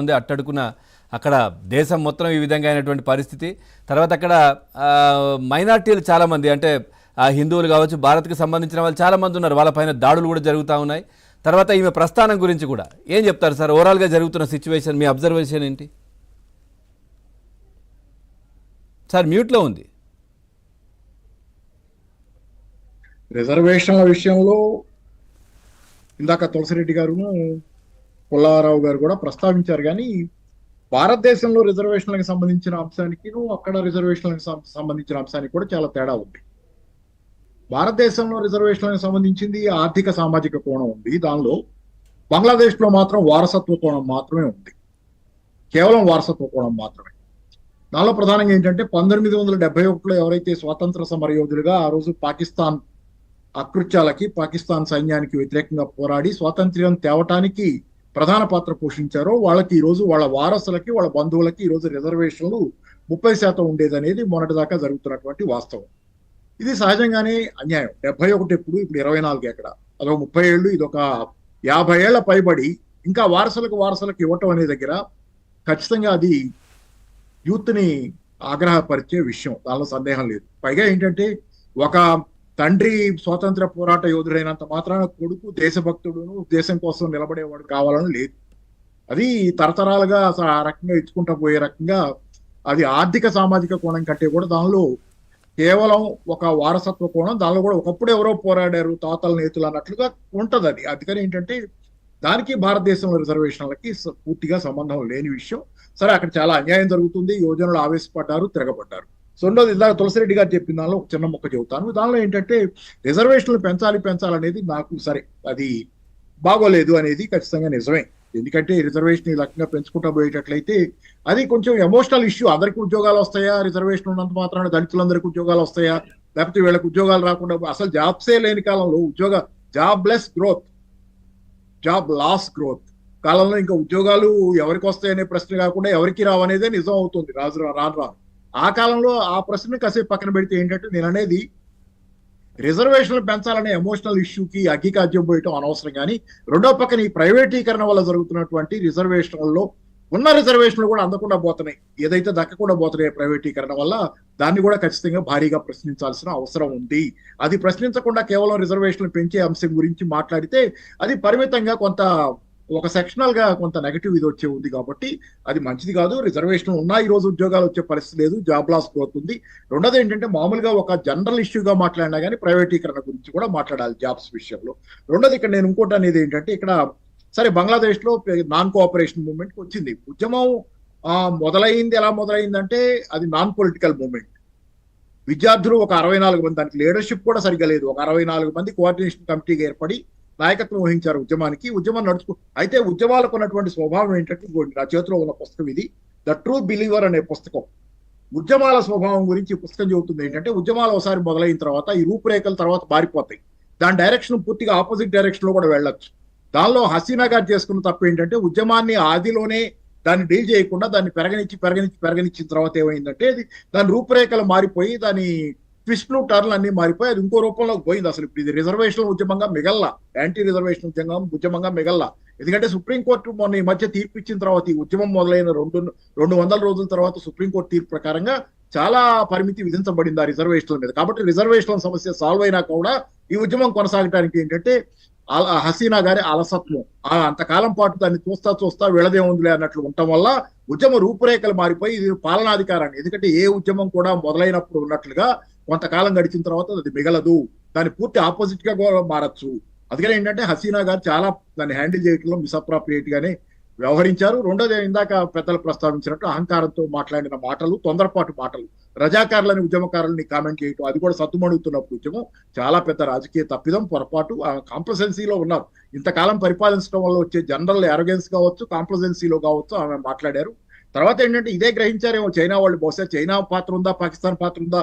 ఉంది అట్టడుకున అక్కడ దేశం మొత్తం ఈ విధంగా అయినటువంటి పరిస్థితి. తర్వాత అక్కడ మైనార్టీలు చాలామంది అంటే హిందువులు కావచ్చు, భారత్కి సంబంధించిన వాళ్ళు చాలామంది ఉన్నారు. వాళ్ళపైన దాడులు కూడా జరుగుతూ ఉన్నాయి. తర్వాత ఈమె ప్రస్థానం గురించి కూడా ఏం చెప్తారు సార్? ఓవరాల్గా జరుగుతున్న సిచ్యువేషన్ మీ అబ్జర్వేషన్ ఏంటి సార్? మ్యూట్లో ఉంది. రిజర్వేషన్ల విషయంలో ఇందాక తులసిరెడ్డి గారును పుల్లారావు గారు కూడా ప్రస్తావించారు. కానీ భారతదేశంలో రిజర్వేషన్లకు సంబంధించిన అంశానికి అక్కడ రిజర్వేషన్లకు సంబంధించిన అంశానికి కూడా చాలా తేడా ఉంది. భారతదేశంలో రిజర్వేషన్లకు సంబంధించింది ఆర్థిక సామాజిక కోణం ఉంది. దానిలో బంగ్లాదేశ్ లో మాత్రం వారసత్వ కోణం మాత్రమే ఉంది. కేవలం వారసత్వ కోణం మాత్రమే. దానిలో ప్రధానంగా ఏంటంటే 1971లో ఎవరైతే స్వాతంత్ర సమరయోధులుగా ఆ రోజు పాకిస్తాన్ అకృత్యాలకి, పాకిస్తాన్ సైన్యానికి వ్యతిరేకంగా పోరాడి స్వాతంత్ర్యం తేవటానికి ప్రధాన పాత్ర పోషించారో వాళ్ళకి ఈ రోజు వాళ్ళ వారసులకి, వాళ్ళ బంధువులకి ఈ రోజు రిజర్వేషన్లు 30% ఉండేదనేది మొన్నటిదాకా జరుగుతున్నటువంటి వాస్తవం. ఇది సహజంగానే అన్యాయం. 71 ఎప్పుడు, ఇప్పుడు 24 ఎక్కడ? అదొక 30 ఏళ్ళు, ఇదొక 50 ఏళ్ల పైబడి ఇంకా వారసులకు ఇవ్వటం అనే దగ్గర ఖచ్చితంగా అది యూత్ ని ఆగ్రహపరిచే విషయం. దానిలో సందేహం లేదు. పైగా ఏంటంటే ఒక తండ్రి స్వాతంత్ర పోరాట యోధుడైనంత మాత్రాన కొడుకు దేశభక్తుడును దేశం కోసం నిలబడేవాడు కావాలని లేదు. అది తరతరాలుగా ఆ రకంగా ఇచ్చుకుంటా పోయే రకంగా అది ఆర్థిక సామాజిక కోణం కంటే కూడా దానిలో కేవలం ఒక వారసత్వ కోణం. దానిలో కూడా ఒకప్పుడు ఎవరో పోరాడారు తాతల నేతలు అన్నట్లుగా ఉంటది. అది అందుకని ఏంటంటే దానికి భారతదేశంలో రిజర్వేషన్లకి పూర్తిగా సంబంధం లేని విషయం. సరే, అక్కడ చాలా అన్యాయం జరుగుతుంది. యువజనులు ఆవేశపడ్డారు, తిరగబడ్డారు. రెండోది ఇందాక తులసిరెడ్డి గారు చెప్పిన దానిలో ఒక చిన్న మొక్క చెబుతాను. దానిలో ఏంటంటే రిజర్వేషన్లు పెంచాలనేది నాకు సరే అది బాగోలేదు అనేది ఖచ్చితంగా నిజమే. ఎందుకంటే రిజర్వేషన్ ఈ రకంగా పెంచుకుంటా పోయేటట్లయితే అది కొంచెం ఎమోషనల్ ఇష్యూ. అందరికీ ఉద్యోగాలు వస్తాయా? రిజర్వేషన్ ఉన్నంత మాత్రాన దళితులందరికీ ఉద్యోగాలు వస్తాయా? లేకపోతే వీళ్ళకి ఉద్యోగాలు రాకుండా అసలు జాబ్సే లేని కాలంలో jobless growth, job loss growth కాలంలో ఇంకా ఉద్యోగాలు ఎవరికి వస్తాయనే ప్రశ్న కాకుండా ఎవరికి రావనేదే నిజం అవుతుంది రాను. ఆ కాలంలో ఆ ప్రశ్న కాసేపు పక్కన పెడితే ఏంటంటే నేను అనేది రిజర్వేషన్లు పెంచాలనే ఎమోషనల్ ఇష్యూకి అగ్గికాజ్యం పోయటం అనవసరం. కానీ రెండో పక్కన ఈ ప్రైవేటీకరణ వల్ల జరుగుతున్నటువంటి రిజర్వేషన్లలో ఉన్న రిజర్వేషన్లు కూడా అందకుండా పోతున్నాయి, ఏదైతే దక్కకుండా పోతున్నాయి ప్రైవేటీకరణ వల్ల, దాన్ని కూడా ఖచ్చితంగా భారీగా ప్రశ్నించాల్సిన అవసరం ఉంది. అది ప్రశ్నించకుండా కేవలం రిజర్వేషన్లు పెంచే అంశం గురించి మాట్లాడితే అది పరిమితంగా కొంత ఒక సెక్షనల్ గా కొంత నెగటివ్ ఇది వచ్చే ఉంది. కాబట్టి అది మంచిది కాదు. రిజర్వేషన్ ఉన్నా ఈ రోజు ఉద్యోగాలు వచ్చే పరిస్థితి లేదు, జాబ్ లాస్ గ్రోత్ ఉంది. రెండోది ఏంటంటే మామూలుగా ఒక జనరల్ ఇష్యూగా మాట్లాడినా కానీ ప్రైవేటీకరణ గురించి కూడా మాట్లాడాలి జాబ్స్ విషయంలో. రెండోది ఇక్కడ నేను ఇంకోటి అనేది ఏంటంటే ఇక్కడ సరే బంగ్లాదేశ్ లో నాన్ కోఆపరేషన్ మూవ్మెంట్ వచ్చింది. ఉద్యమం మొదలైంది. ఎలా మొదలైందంటే అది నాన్ పొలిటికల్ మూవ్మెంట్. విద్యార్థులు ఒక 64 మంది, దానికి లీడర్షిప్ కూడా సరిగ్గా లేదు, ఒక 64 మంది కోఆర్డినేషన్ కమిటీగా ఏర్పడి నాయకత్వం వహించారు ఉద్యమానికి. ఉద్యమం అయితే ఉద్యమాలకు ఉన్నటువంటి స్వభావం ఏంటంటే నా చేతిలో ఉన్న పుస్తకం ఇది, ద ట్రూ బిలీవర్ అనే పుస్తకం. ఉద్యమాల స్వభావం గురించి పుస్తకం చెబుతుంది ఏంటంటే ఉద్యమాలు ఒకసారి మొదలైన తర్వాత ఈ రూపురేఖల తర్వాత మారిపోతాయి. దాని డైరెక్షన్ పూర్తిగా ఆపోజిట్ డైరెక్షన్ లో కూడా వెళ్ళొచ్చు. దానిలో హసీనా గారు చేసుకున్న తప్పు ఏంటంటే ఉద్యమాన్ని ఆదిలోనే దాన్ని డీల్ చేయకుండా దాన్ని పెరగనిచ్చిన తర్వాత ఏమైందంటే దాని రూపురేఖలు మారిపోయి దాని ట్విస్ట్లు టర్న్లు అన్ని మారిపోయి అది ఇంకో రూపంలోకి పోయింది. అసలు ఇప్పుడు ఇది రిజర్వేషన్ ఉద్యమంగా మిగల్లా, యాంటీ రిజర్వేషన్ ఉద్యమంగా మిగల్లా. ఎందుకంటే సుప్రీంకోర్టు మొన్న ఈ మధ్య తీర్పు ఇచ్చిన తర్వాత ఈ ఉద్యమం మొదలైన 200 రోజుల తర్వాత సుప్రీంకోర్టు తీర్పు ప్రకారంగా చాలా పరిమితి విధించబడింది ఆ రిజర్వేషన్ల మీద. కాబట్టి రిజర్వేషన్ల సమస్య సాల్వ్ అయినా కూడా ఈ ఉద్యమం కొనసాగడానికి ఏంటంటే హసీనా గారి అలసత్వం, అంతకాలం పాటు దాన్ని చూస్తా వీళ్ళదే ఉందిలే అన్నట్లు ఉండటం వల్ల ఉద్యమ రూపురేఖలు మారిపోయి ఇది పాలనాధికారాన్ని, ఎందుకంటే ఏ ఉద్యమం కూడా మొదలైనప్పుడు ఉన్నట్లుగా కొంతకాలం గడిచిన తర్వాత అది మిగలదు, దాన్ని పూర్తి ఆపోజిట్ గా కూడా మారచ్చు. అందుకని ఏంటంటే హసీనా గారు చాలా దాన్ని హ్యాండిల్ చేయడంలో మిస్అప్రాప్రియేట్ గానే వ్యవహరించారు. రెండోది ఇందాక పెద్దలు ప్రస్తావించినట్టు అహంకారంతో మాట్లాడిన మాటలు, తొందరపాటు మాటలు, రజాకారులని ఉద్యమకారులని కామెంట్ చేయటం, అది కూడా సద్దుమణుగుతున్నప్పుడు ఉద్యమం చాలా పెద్ద రాజకీయ తప్పిదం, పొరపాటు. కాంప్లసెన్సీలో ఉన్నారు. ఇంతకాలం పరిపాలించడం వల్ల వచ్చే జనరల్ అరోగెన్స్ కావచ్చు, కాంప్లసెన్సీలో కావచ్చు ఆమె మాట్లాడారు. తర్వాత ఏంటంటే ఇదే గ్రహించారేమో చైనా వాళ్ళు, బహుశా చైనా పాత్ర ఉందా, పాకిస్తాన్ పాత్ర ఉందా